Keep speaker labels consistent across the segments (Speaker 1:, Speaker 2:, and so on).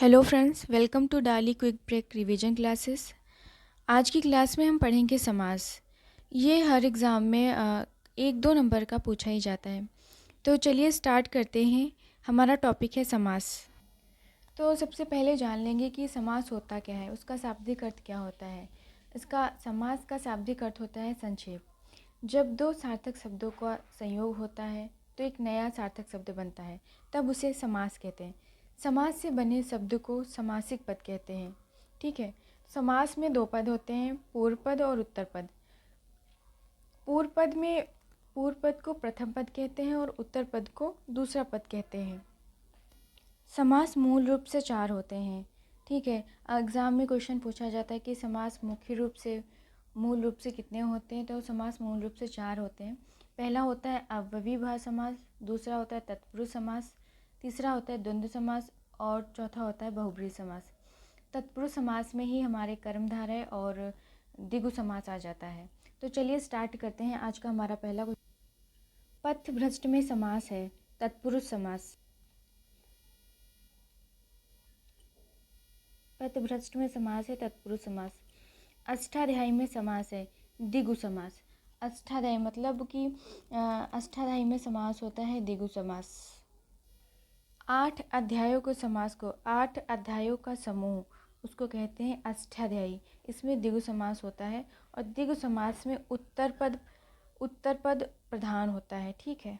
Speaker 1: Hello friends, welcome to डाली quick break revision classes. आज की क्लास में हम पढ़ेंगे समास। ये हर एग्ज़ाम में 1-2 नंबर का पूछा ही जाता है। तो चलिए स्टार्ट करते हैं। हमारा टॉपिक है समास। तो सबसे पहले जान लेंगे कि समास होता क्या है, उसका शाब्दिक अर्थ क्या होता है। इसका समास का शाब्दिक अर्थ होता है संक्षेप। जब दो सार्थक शब्दों का संयोग होता है तो एक नया सार्थक शब्द बनता है, तब उसे समास कहते हैं। समास से बने शब्द को समासिक पद कहते हैं। ठीक है। समास में दो पद होते हैं, पूर्व पद और उत्तर पद। पूर्व पद को प्रथम पद कहते हैं और उत्तर पद को दूसरा पद कहते हैं। समास मूल रूप से 4 होते हैं। ठीक है। एग्ज़ाम में क्वेश्चन पूछा जाता है कि समास मूल रूप से कितने होते हैं, तो समास मूल रूप से 4 होते हैं। पहला होता है अव्ययीभाव समास, दूसरा होता है तत्पुरुष समास, तीसरा होता है द्वंद्व समास और चौथा होता है बहुब्रीहि समास। तत्पुरुष समास में ही हमारे कर्मधारय और द्विगु समास आ जाता है। तो चलिए स्टार्ट करते हैं। आज का हमारा पहला पथभ्रष्ट में समास है तत्पुरुष समास। पथभ्रष्ट में समास है तत्पुरुष समास। अष्टाध्यायी में समास है द्विगु समास। अष्टाध्यायी मतलब कि अष्टाध्यायी में समास होता है द्विगु समास। 8 अध्यायों का समूह उसको कहते हैं अष्टाध्यायी। इसमें द्विगु समास होता है और द्विगु समास में उत्तर पद प्रधान होता है। ठीक है।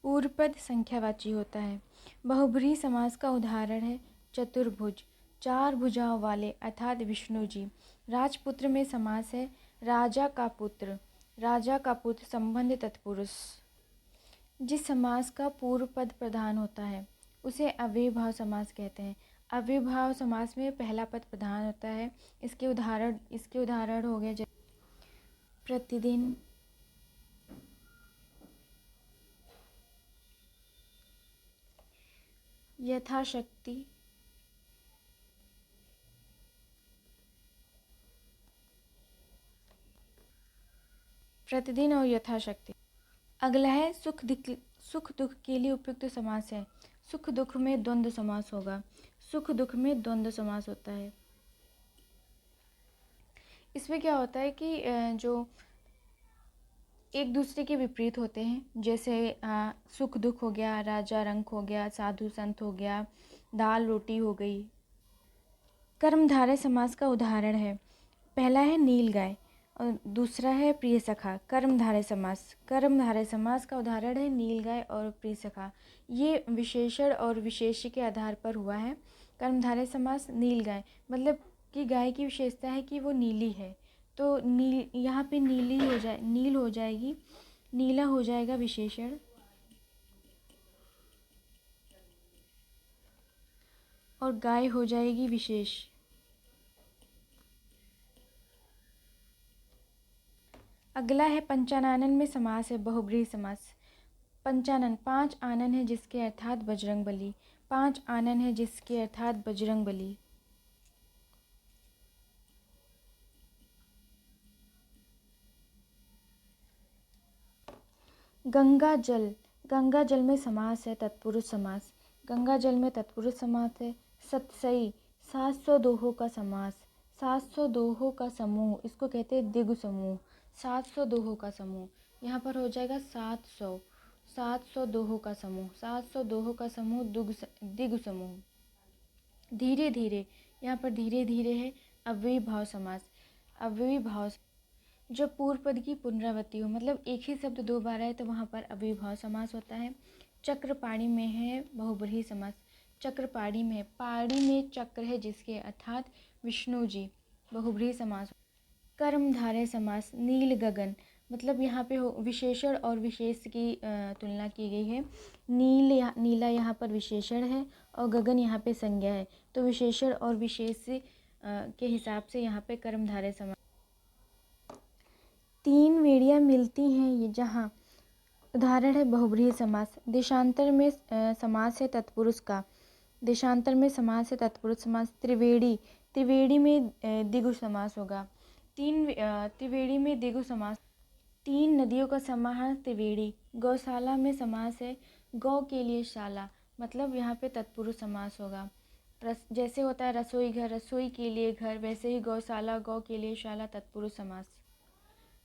Speaker 1: पूर्व पद संख्यावाची होता है। बहुब्रीहि समास का उदाहरण है चतुर्भुज, 4 भुजाओं वाले अर्थात विष्णु जी। राजपुत्र में समास है राजा का पुत्र संबंध तत्पुरुष। जिस समास का पूर्व पद प्रधान होता है उसे अव्ययीभाव समास कहते हैं। अव्ययीभाव समास में पहला पद प्रधान होता है। इसके उदाहरण हो गए प्रतिदिन, यथाशक्ति, प्रतिदिन और यथाशक्ति। अगला है सुख दुख के लिए उपयुक्त समास है। सुख दुख में द्वंद्व समास होगा। सुख दुख में द्वंद्व समास होता है। इसमें क्या होता है कि जो एक दूसरे के विपरीत होते हैं, जैसे सुख दुख हो गया, राजा रंक हो गया, साधु संत हो गया, दाल रोटी हो गई। कर्मधारय समास का उदाहरण है, पहला है नील गाय और दूसरा है प्रिय सखा। कर्मधारय समास का उदाहरण है नील गाय और प्रिय सखा। ये विशेषण और विशेष्य के आधार पर हुआ है। कर्मधारय समास नील गाय मतलब कि गाय की विशेषता है कि वो नीली है, तो यहाँ पे नील हो जाएगी, नीला हो जाएगा विशेषण और गाय हो जाएगी विशेष। अगला है पंचानन में समास है बहुब्रीहि समास। पंचानन 5 आनन है जिसके अर्थात बजरंगबली। 5 आनन है जिसके अर्थात बजरंगबली। गंगा जल में समास है तत्पुरुष समास। गंगा जल में तत्पुरुष समास है। सतसई 700 दोहों का समास। 700 दोहों का समूह इसको कहते हैं द्विगु समूह। 700 दोहों का समूह, यहाँ पर हो जाएगा 700 दोहों का समूह। 700 दोहों का समूह द्विगु समूह। धीरे धीरे, यहाँ पर धीरे धीरे है अव्ययीभाव समास। अव्ययीभाव जब पूर्व पद की पुनरावृत्ति हो, मतलब एक ही शब्द 2 बार आए तो वहाँ पर अव्ययीभाव समास होता है। चक्रपाणी में है बहुब्रीहि समास। चक्रपाणी में, पाणी में चक्र है जिसके अर्थात विष्णु जी, बहुब्रीहि समास। कर्मधारय समास नील गगन, मतलब यहाँ पे विशेषण और विशेष की तुलना की गई है। नीला यहाँ पर विशेषण है और गगन यहाँ पे संज्ञा है, तो विशेषण और विशेष के हिसाब से यहाँ पे कर्मधारय समास। 3 वेड़ियाँ मिलती हैं ये जहाँ, उदाहरण है बहुब्रीहि समास। देशांतर में समास है तत्पुरुष का। देशांतर में समास है तत्पुरुष समास। त्रिवेणी में द्विगु समास होगा। त्रिवेणी में द्विगु समास। 3 नदियों का समाहार त्रिवेणी। गौशाला में समास है गौ के लिए शाला, मतलब यहाँ पे तत्पुरुष समास होगा। जैसे होता है रसोई घर, रसोई के लिए घर, वैसे ही गौशाला, गौ के लिए शाला, तत्पुरुष समास।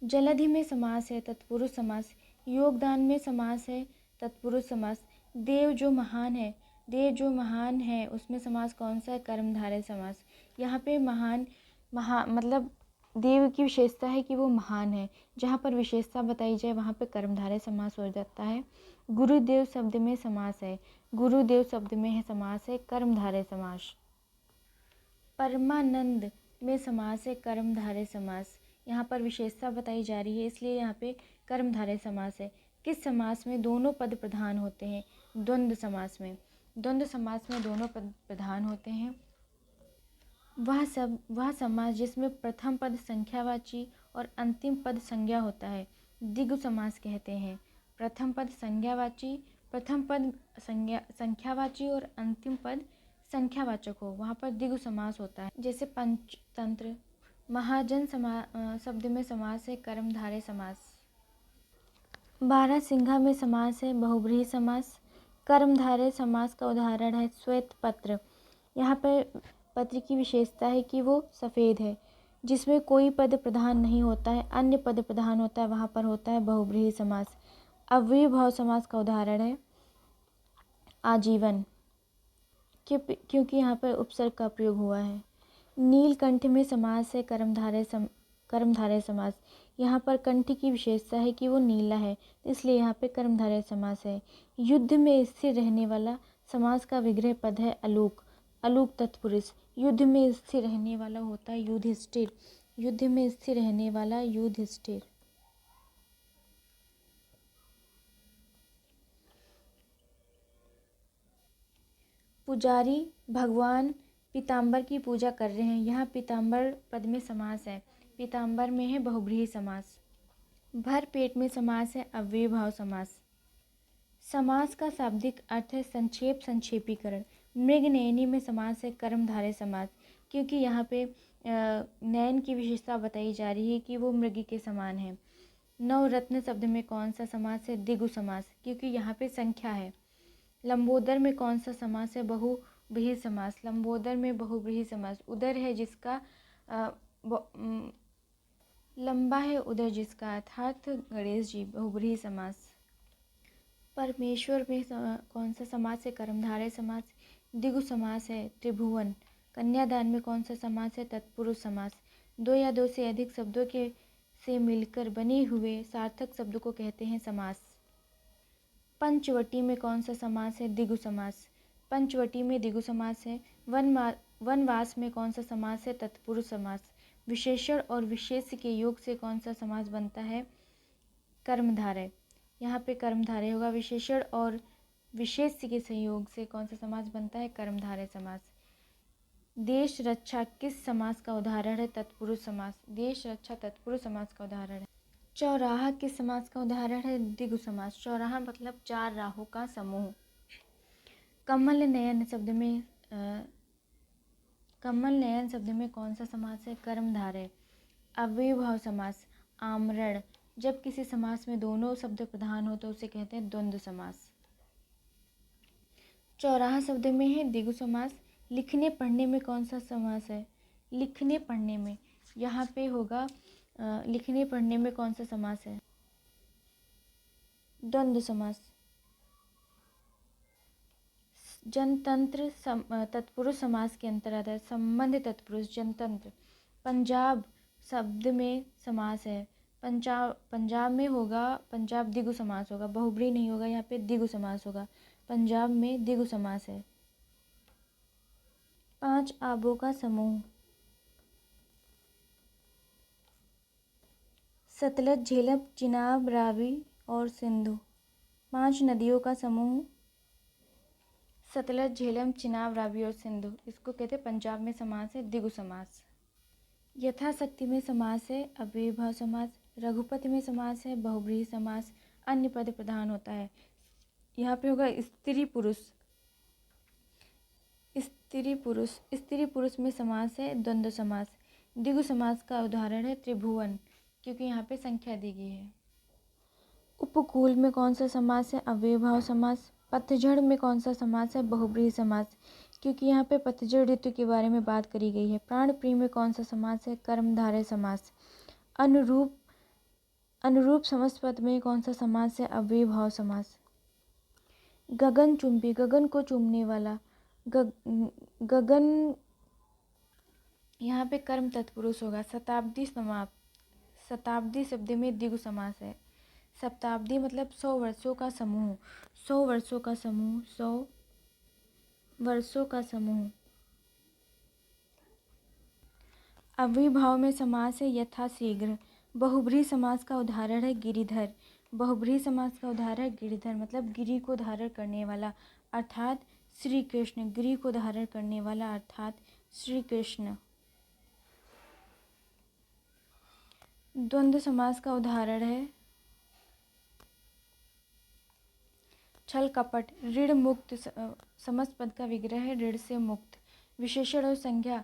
Speaker 1: जलधि में समास है, तत्पुरुष समास। योगदान में समास है, तत्पुरुष समास। देव जो महान है, देव जो महान है, उसमें समास कौन सा है? कर्मधारय समास। यहाँ पे महान मतलब देव की विशेषता है कि वो महान है। जहाँ पर विशेषता बताई जाए वहाँ पे कर्मधारय समास हो जाता है। गुरुदेव शब्द में समास है, गुरुदेव शब्द में है समास है कर्मधारय समास। परमानंद में समास है, कर्मधारय समास। यहाँ पर विशेषता बताई जा रही है, इसलिए यहाँ पे कर्मधारय समास है। किस समास में दोनों पद प्रधान होते हैं? द्वंद्व समास में। द्वंद्व समास में दोनों पद प्रधान होते हैं। वह समास जिसमें प्रथम पद संख्यावाची और अंतिम पद संज्ञा होता है, द्विगु समास कहते हैं। प्रथम पद संज्ञावाची, प्रथम पद संख्यावाची और अंतिम पद संख्यावाचक हो, वहाँ पर द्विगु समास होता है। जैसे पंचतंत्र। महाजन शब्द में समास है, कर्मधारय समास। बारहसिंघा में समास है, बहुब्रीहि समास। कर्मधारय समास का उदाहरण है श्वेत पत्र। यहाँ पर पत्र की विशेषता है कि वो सफ़ेद है, जिसमें कोई पद प्रधान नहीं होता है, अन्य पद प्रधान होता है, वहाँ पर होता है बहुब्रीहि समास। अव्ययीभाव समास का उदाहरण है आजीवन, क्योंकि यहाँ पर उपसर्ग का प्रयोग हुआ है। नीलकंठ में समास है, कर्मधारय समास। यहाँ पर कंठ की विशेषता है कि वो नीला है, इसलिए यहाँ पे कर्मधारय समास है। युद्ध में स्थिर रहने वाला समास का विग्रह पद है अलूक, अलूक तत्पुरुष। युद्ध में स्थिर रहने वाला होता है युधिष्ठिर, युद्ध में स्थिर रहने वाला युधिष्ठिर। पुजारी भगवान पीताम्बर की पूजा कर रहे हैं, यहाँ पीताम्बर पद में समास है, पीताम्बर में है बहुब्रीहि समास। भर पेट में समास है, अव्ययीभाव समास। समास का शाब्दिक अर्थ है संक्षेप, संक्षेपीकरण। मृगनयनी में समास है, कर्मधारय समास, क्योंकि यहाँ पे नयन की विशेषता बताई जा रही है कि वो मृग के समान है। नवरत्न शब्द में कौन सा समास है? द्विगु समास, क्योंकि यहाँ पे संख्या है। लंबोदर में कौन सा समास है? बहुब्रीहि समास, लंबोदर में बहुब्रीहि समास। उदर है जिसका लंबा है उदर जिसका, अर्थात गणेश जी, बहुब्रीहि समास। परमेश्वर में कौन सा समास है? कर्मधारय समास। द्विगु समास है त्रिभुवन। कन्यादान में कौन सा समास है? तत्पुरुष समास। दो या दो से अधिक शब्दों के से मिलकर बने हुए सार्थक शब्द को कहते हैं समास। पंचवटी में कौन सा समास है? द्विगु समास। पंचवटी में द्विगु समास है। वनवास में कौन सा समास है? तत्पुरुष समास। विशेषण और विशेष्य के योग से कौन सा समास बनता है? कर्मधारय, यहाँ पे कर्मधारय होगा। विशेषण और विशेष्य के संयोग से कौन सा समास बनता है? कर्मधारय समास। देश रक्षा किस समास का उदाहरण है? तत्पुरुष समास। देश रक्षा तत्पुरुष समास का उदाहरण है। चौराहा किस समास का उदाहरण है? द्विगु समास। चौराहा मतलब चार राहों का समूह। कमल नयन शब्द में कौन सा समास है? कर्मधारय। अव्ययीभाव समास। आमरण, जब किसी समास में दोनों शब्द प्रधान हो तो उसे कहते हैं द्वंद्व समास। चौराहा शब्द में है द्विगु समास। लिखने पढ़ने में कौन सा समास है? लिखने पढ़ने में यहाँ पे होगा लिखने पढ़ने में कौन सा समास है? द्वंद्व समास। जनतंत्र तत्पुरुष समास के अंतर्गत है। संबंध तत्पुरुष जनतंत्र। पंजाब शब्द में समास है। पंजाब में होगा, पंजाब द्विगु समास होगा, बहुब्रीहि नहीं होगा, यहाँ पे द्विगु समास होगा। पंजाब में द्विगु समास है। 5 आबों का समूह। सतलज, झेलम, चिनाब, रावी और सिंधु। 5 नदियों का समूह। सतलज, झेलम, चिनाब, रावी और सिंधु, इसको कहते हैं पंजाब में समास है द्विगु समास। यथाशक्ति में समास है अव्ययीभाव समास। रघुपति में समास है बहुब्रीहि समास। अन्य पद प्रधान होता है। यहाँ पे होगा स्त्री पुरुष। स्त्री पुरुष में समास है द्वंद्व समास। द्विगु समास का उदाहरण है त्रिभुवन, क्योंकि यहाँ पे संख्या दी गई है। उपकूल में कौन सा समास है? अव्ययीभाव समास। पतझड़ में कौन सा समास है? बहुब्रीहि समास, क्योंकि यहाँ पे पतझड़ ऋतु के बारे में बात करी गई है। प्राण प्रिय में कौन सा समास है? कर्मधारय समास। अनुरूप समस्त पद में कौन सा समास है? अव्ययीभाव समास। गगनचुंबी, गगन को चूमने वाला। गगन, यहाँ पे कर्म तत्पुरुष होगा। शताब्दी समाप्त, शताब्दी शब्द में द्विगु समास है। शताब्दी मतलब 100 वर्षों का समूह, 100 वर्षों का समूह, 100 वर्षों का समूह। अव्ययीभाव में समास है यथाशीघ्र। बहुब्रीहि समास का उदाहरण है गिरिधर। बहुब्रीहि समास का उदाहरण गिरिधर मतलब गिरि को धारण करने वाला, अर्थात श्री कृष्ण। गिरि को धारण करने वाला अर्थात श्री कृष्ण। द्वंद्व समास का उदाहरण है छल कपट। ऋण मुक्त, समस्त पद का विग्रह है ऋण से मुक्त। विशेषण और संज्ञा,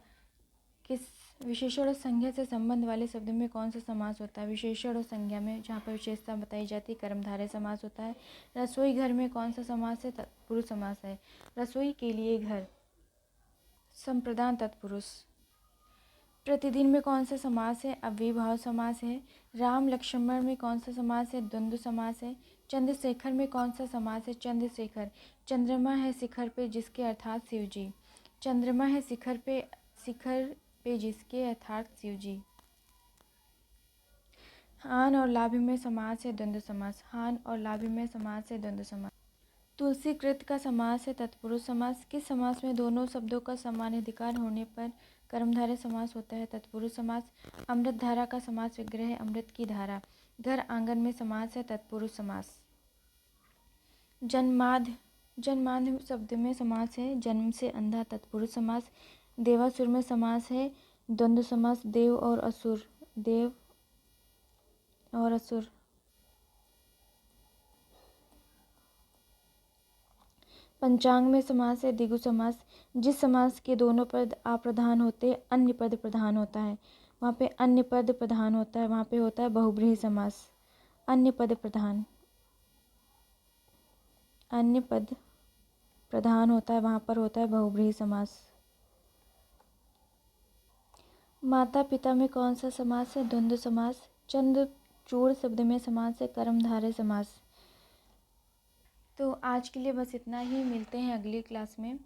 Speaker 1: किस विशेषण और संज्ञा से संबंध वाले शब्द में कौन सा समास होता है? विशेषण और संज्ञा में जहाँ पर विशेषता बताई जाती है कर्मधारय समास होता है। रसोई घर में कौन सा समास है? तत्पुरुष समास है। रसोई के लिए घर, संप्रदान तत्पुरुष। प्रतिदिन में कौन सा समास है? अव्ययीभाव समास है। राम लक्ष्मण में कौन सा समास है? द्वंद्व समास है। चंद्रशेखर में कौन सा समास है? चंद्रशेखर। चंद्रमा है शिखर पे जिसके अर्थात शिव जी। चंद्रमा है शिखर पे जिसके अर्थात शिव जी। हान और लाभ में समास है द्वंद्व समास। हान और लाभ में समास है द्वंद्व समास। तुलसी कृत का समास है तत्पुरुष समास। किस समास में दोनों शब्दों का समान अधिकार होने पर कर्मधारय समास होता है? तत्पुरुष समास। अमृत धारा का समास विग्रह है अमृत की धारा। घर आंगन में समास है तत्पुरुष समास। जन्मांध शब्द में समास है जन्म से अंधा, तत्पुरुष समास। देवासुर में समास है द्वंद्व समास। देव और असुर, देव और असुर। पंचांग में समास है द्विगु समास। जिस समास के दोनों पद अप्रधान होते अन्य पद प्रधान होता है, वहाँ पे अन्य पद प्रधान होता है, वहाँ पे होता है बहुब्रीहि समास। अन्य पद प्रधान, अन्य पद प्रधान होता है, वहाँ पर होता है बहुब्रीहि समास। माता पिता में कौन सा समास है? द्वंद्व समास। चंद्रचूड़ शब्द में समास है कर्मधारय समास। तो आज के लिए बस इतना ही। मिलते हैं अगली क्लास में।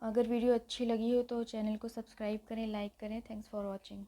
Speaker 1: अगर वीडियो अच्छी लगी हो तो चैनल को सब्सक्राइब करें, लाइक करें। Thanks for watching.